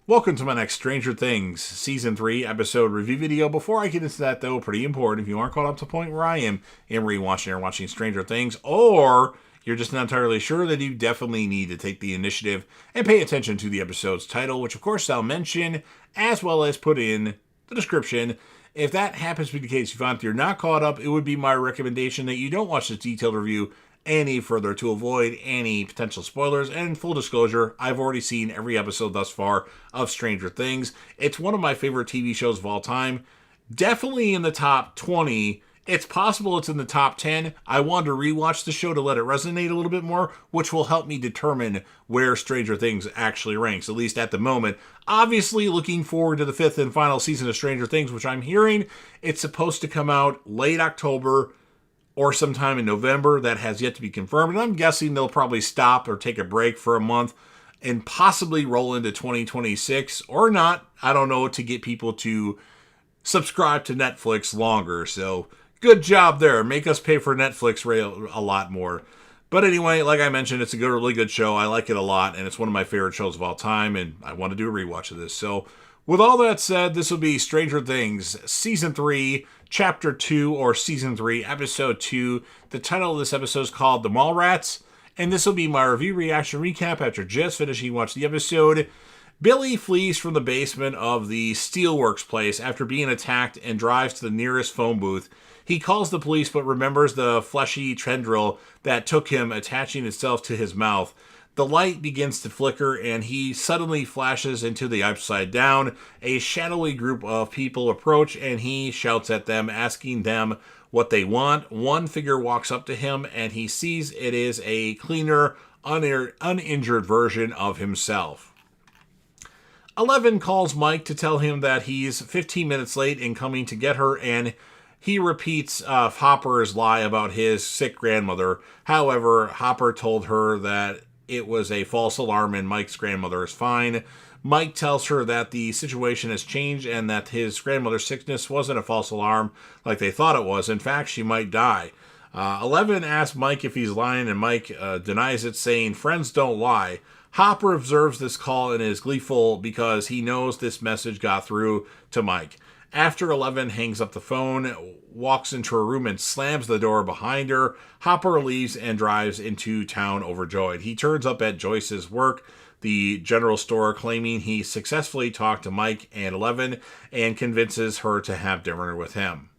Welcome to my next Stranger Things Season 3 episode review video. Before I get into that, though, pretty important, if you aren't caught up to the point where I am in rewatching or watching Stranger Things, or you're just not entirely sure, then you definitely need to take the initiative and pay attention to the episode's title, which of course I'll mention, as well as put in the description. If that happens to be the case, if you find you're not caught up, it would be my recommendation that you don't watch this detailed review any further to avoid any potential spoilers. And full disclosure, I've already seen every episode thus far of Stranger Things. It's one of my favorite TV shows of all time. Definitely in the top 20. It's possible it's in the top 10. I wanted to rewatch the show to let it resonate a little bit more, which will help me determine where Stranger Things actually ranks, at least at the moment. Obviously, looking forward to the 5th and final season of Stranger Things, which I'm hearing it's supposed to come out late October or sometime in November. That has yet to be confirmed. And I'm guessing they'll probably stop or take a break for a month and possibly roll into 2026 or not. I don't know, to get people to subscribe to Netflix longer. So good job there. Make us pay for Netflix a lot more. But anyway, like I mentioned, it's a really good show. I like it a lot, and it's one of my favorite shows of all time, and I want to do a rewatch of this. So with all that said, this will be Stranger Things Season 3, Chapter 2, or Season 3, Episode 2. The title of this episode is called The Mallrats, and this will be my review reaction recap after just finishing watching the episode. Billy flees from the basement of the Steelworks place after being attacked and drives to the nearest phone booth. He calls the police but remembers the fleshy tendril that took him, attaching itself to his mouth. The light begins to flicker and he suddenly flashes into the Upside Down. A shadowy group of people approach and he shouts at them, asking them what they want. One figure walks up to him and he sees it is a cleaner, uninjured version of himself. 11 calls Mike to tell him that he's 15 minutes late in coming to get her, and he repeats Hopper's lie about his sick grandmother. However, Hopper told her that it was a false alarm and Mike's grandmother is fine. Mike tells her that the situation has changed and that his grandmother's sickness wasn't a false alarm like they thought it was. In fact, she might die. 11 asks Mike if he's lying, and Mike denies it, saying friends don't lie. Hopper observes this call and is gleeful because he knows this message got through to Mike. After 11 hangs up the phone, walks into her room and slams the door behind her, Hopper leaves and drives into town overjoyed. He turns up at Joyce's work, the general store, claiming he successfully talked to Mike and 11 and convinces her to have dinner with him.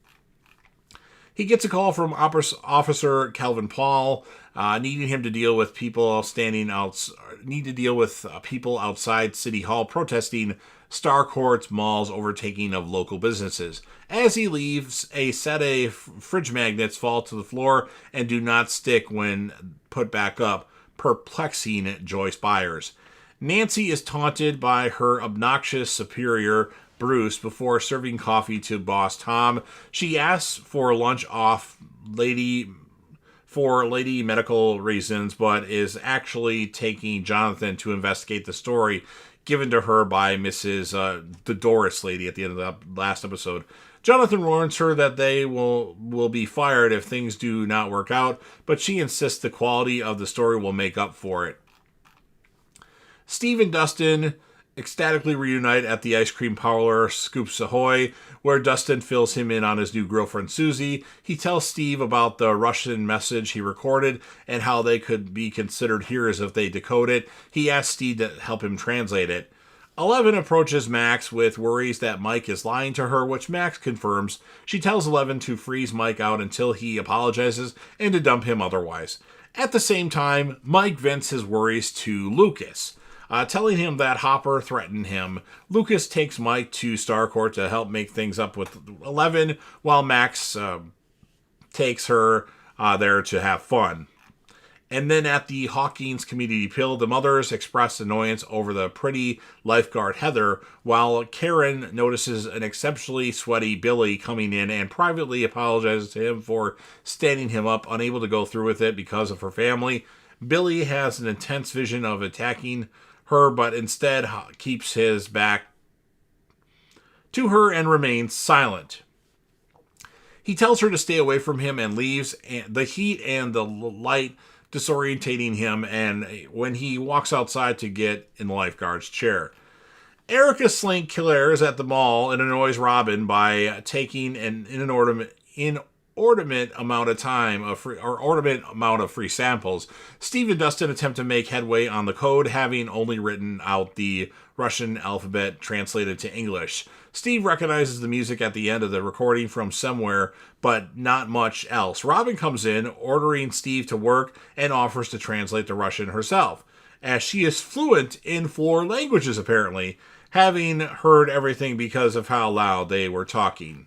He gets a call from Officer Calvin Paul, needing him to deal with people outside City Hall protesting Starcourt's Mall's overtaking of local businesses. As he leaves, a set of fridge magnets fall to the floor and do not stick when put back up, perplexing Joyce buyers. Nancy is taunted by her obnoxious superior, Bruce, before serving coffee to boss Tom. She asks for lunch off for lady medical reasons, but is actually taking Jonathan to investigate the story given to her by Mrs. The Doris lady at the end of the last episode. Jonathan warns her that they will be fired if things do not work out, but she insists the quality of the story will make up for it. Steve and Dustin ecstatically reunite at the ice cream parlor Scoops Ahoy, where Dustin fills him in on his new girlfriend Susie. He tells Steve about the Russian message he recorded and how they could be considered heroes if they decode it. He asks Steve to help him translate it. 11 approaches Max with worries that Mike is lying to her, which Max confirms. She tells 11 to freeze Mike out until he apologizes and to dump him otherwise. At the same time, Mike vents his worries to Lucas, telling him that Hopper threatened him. Lucas takes Mike to Starcourt to help make things up with 11, while Max takes her there to have fun. And then at the Hawkins Community Pill, the mothers express annoyance over the pretty lifeguard Heather, while Karen notices an exceptionally sweaty Billy coming in and privately apologizes to him for standing him up, unable to go through with it because of her family. Billy has an intense vision of attacking her, but instead keeps his back to her and remains silent. He tells her to stay away from him and leaves. The heat and the light disorientating him, and when he walks outside to get in the lifeguard's chair. Erica Slink Killers at the mall and annoys Robin by taking an inordinate amount of free samples. Steve and Dustin attempt to make headway on the code, having only written out the Russian alphabet translated to English. Steve recognizes the music at the end of the recording from somewhere, but not much else. Robin comes in, ordering Steve to work, and offers to translate the Russian herself, as she is fluent in 4 languages apparently, having heard everything because of how loud they were talking.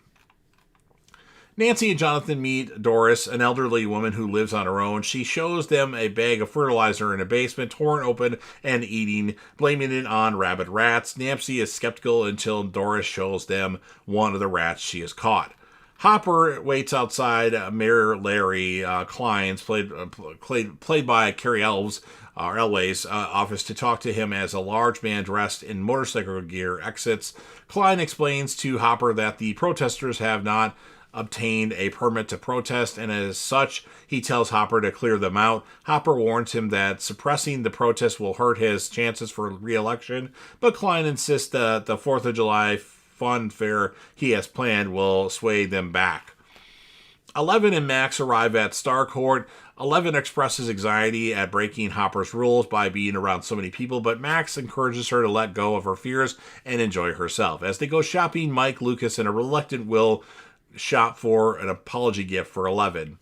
Nancy and Jonathan meet Doris, an elderly woman who lives on her own. She shows them a bag of fertilizer in a basement, torn open and eating, blaming it on rabid rats. Nancy is skeptical until Doris shows them one of the rats she has caught. Hopper waits outside Mayor Larry Klein's, played by Carrie Elway's office, to talk to him as a large man dressed in motorcycle gear exits. Klein explains to Hopper that the protesters have not obtained a permit to protest, and as such, he tells Hopper to clear them out. Hopper warns him that suppressing the protest will hurt his chances for re-election, but Klein insists that the 4th of July fun fair he has planned will sway them back. Eleven and Max arrive at Starcourt. Eleven expresses anxiety at breaking Hopper's rules by being around so many people, but Max encourages her to let go of her fears and enjoy herself. As they go shopping, Mike, Lucas, and a reluctant Will shop for an apology gift for Eleven.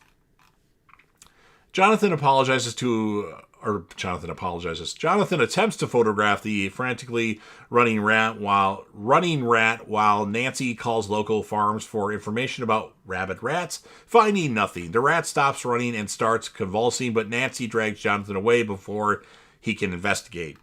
Jonathan attempts to photograph the frantically running rat while Nancy calls local farms for information about rabid rats, finding nothing. The rat stops running and starts convulsing, but Nancy drags Jonathan away before he can investigate.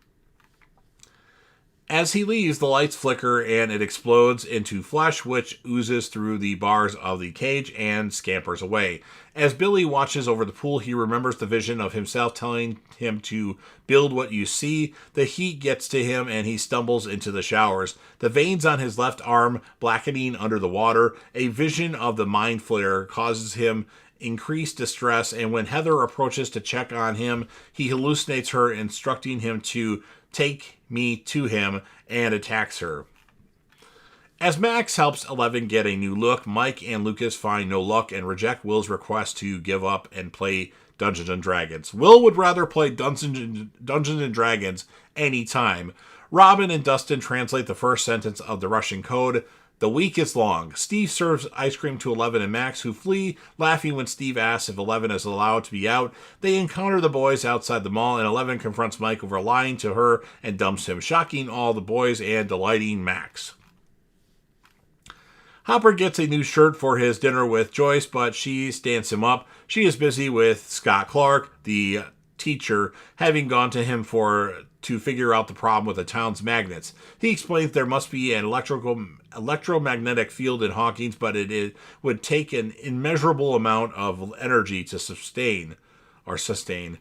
As he leaves, the lights flicker and it explodes into flesh, which oozes through the bars of the cage and scampers away. As Billy watches over the pool, he remembers the vision of himself telling him to build what you see. The heat gets to him and he stumbles into the showers, the veins on his left arm blackening under the water. A vision of the mind flare causes him increased distress, and when Heather approaches to check on him, he hallucinates her, instructing him to take me to him, and attacks her. As Max helps Eleven get a new look, Mike and Lucas find no luck and reject Will's request to give up and play Dungeons and Dragons. Will would rather play Dungeons and Dragons any time. Robin and Dustin translate the first sentence of the Russian code. The week is long. Steve serves ice cream to Eleven and Max, who flee, laughing when Steve asks if Eleven is allowed to be out. They encounter the boys outside the mall, and Eleven confronts Mike over lying to her and dumps him, shocking all the boys and delighting Max. Hopper gets a new shirt for his dinner with Joyce, but she stands him up. She is busy with Scott Clark, the teacher, having gone to him to figure out the problem with the town's magnets. He explains there must be an electromagnetic field in Hawkins, but it would take an immeasurable amount of energy to sustain. Dustin,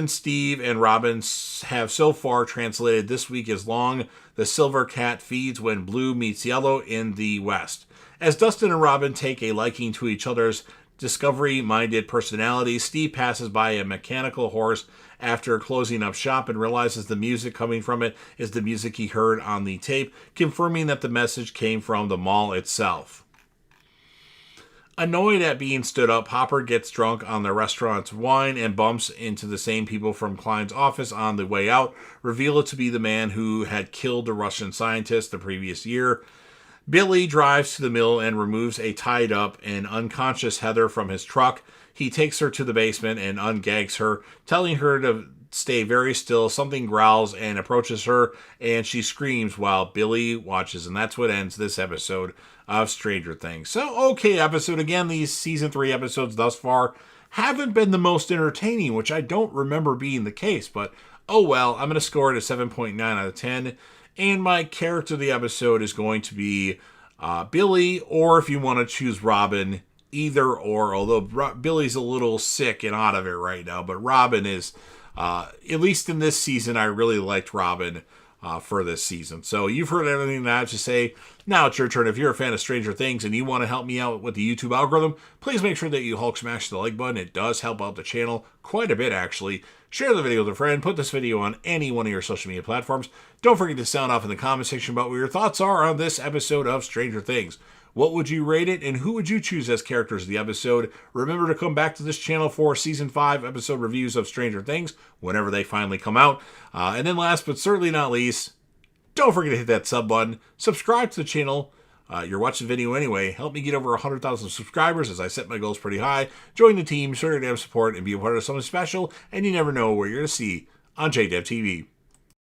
Steve, and Robin have so far translated This Week Is Long. The silver cat feeds when blue meets yellow in the West. As Dustin and Robin take a liking to each other's discovery-minded personalities, Steve passes by a mechanical horse after closing up shop and realizes the music coming from it is the music he heard on the tape, confirming that the message came from the mall itself. Annoyed at being stood up, Hopper gets drunk on the restaurant's wine and bumps into the same people from Klein's office on the way out, reveal it to be the man who had killed the Russian scientist the previous year. Billy drives to the mill and removes a tied-up and unconscious Heather from his truck. He takes her to the basement and ungags her, telling her to stay very still. Something growls and approaches her, and she screams while Billy watches. And that's what ends this episode of Stranger Things. So, okay episode. Again, these season 3 episodes thus far haven't been the most entertaining, which I don't remember being the case. But, oh well, I'm going to score it a 7.9 out of 10. And my character of the episode is going to be Billy, or if you want to choose Robin, either or. Although Billy's a little sick and out of it right now, but Robin is, at least in this season, I really liked Robin for this season. So you've heard everything that I have to say. Now it's your turn. If you're a fan of Stranger Things and you want to help me out with the YouTube algorithm, please make sure that you Hulk smash the like button. It does help out the channel quite a bit, actually. Share the video with a friend. Put this video on any one of your social media platforms. Don't forget to sound off in the comment section about what your thoughts are on this episode of Stranger Things. What would you rate it, and who would you choose as characters of the episode? Remember to come back to this channel for Season 5 episode reviews of Stranger Things whenever they finally come out. And then last but certainly not least, don't forget to hit that sub button. Subscribe to the channel. You're watching the video anyway. Help me get over 100,000 subscribers as I set my goals pretty high. Join the team, show your damn support, and be a part of something special. And you never know where you're going to see on JDev TV.